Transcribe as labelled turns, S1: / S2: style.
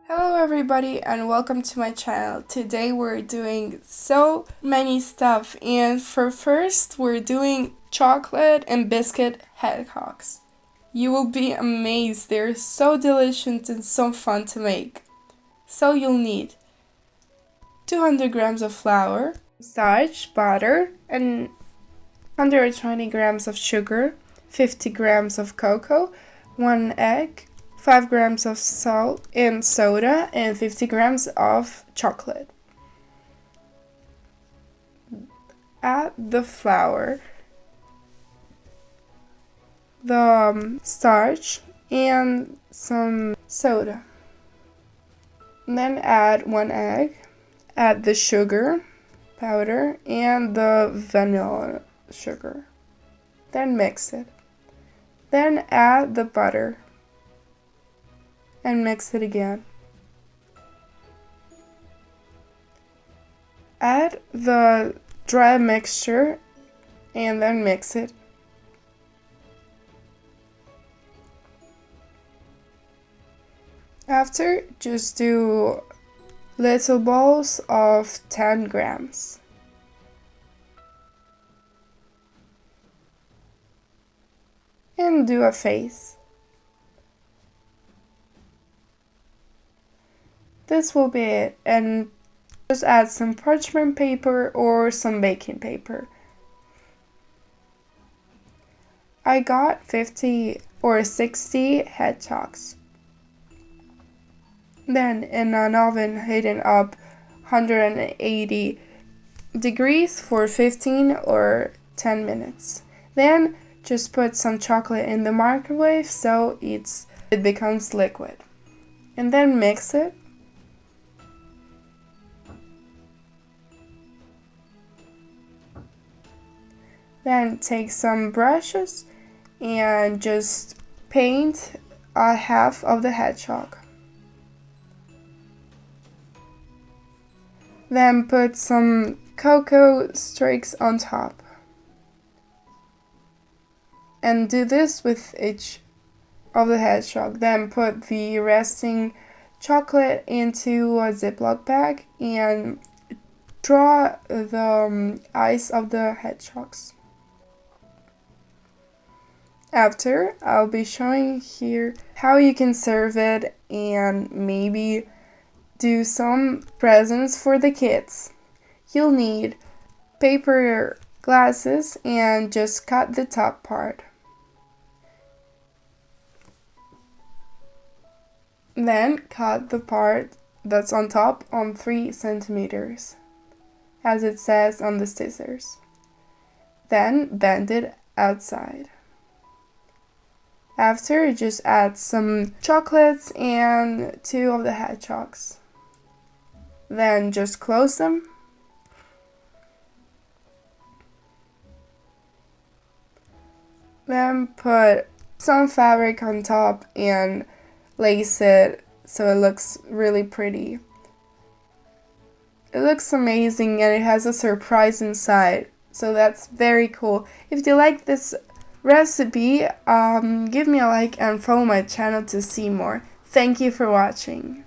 S1: Hello everybody and welcome to my channel. Today we're doing so many stuff, and for first we're doing chocolate and biscuit hedgehogs. You will be amazed, they're so delicious and so fun to make. So you'll need 200 grams of flour, starch, butter, and 120 grams of sugar, 50 grams of cocoa, 1 egg, 5 grams of salt and soda, and 50 grams of chocolate. Add the flour, the starch, and some soda. Then add 1 egg, add the sugar powder and the vanilla sugar. Then mix it. Then add the butter and mix it again. Add the dry mixture and then mix it. After, just do little balls of 10 grams. And do a face. This will be it, and just add some parchment paper or some baking paper. I got 50 or 60 hedgehogs. Then in an oven heating up 180 degrees for 15 or 10 minutes. Then just put some chocolate in the microwave so it becomes liquid. And then mix it. Then take some brushes and just paint a half of the hedgehog. Then put some cocoa streaks on top. And do this with each of the hedgehog. Then put the resting chocolate into a Ziploc bag and draw the eyes of the hedgehogs. After, I'll be showing here how you can serve it and maybe do some presents for the kids. You'll need paper glasses and just cut the top part. Then cut the part that's on top on 3 centimeters, as it says on the scissors. Then bend it outside. After, just add some chocolates and 2 of the hedgehogs. Then just close them. Then put some fabric on top and lace it so it looks really pretty. It looks amazing and it has a surprise inside, so that's very cool. If you like this recipe, give me a like and follow my channel to see more. Thank you for watching.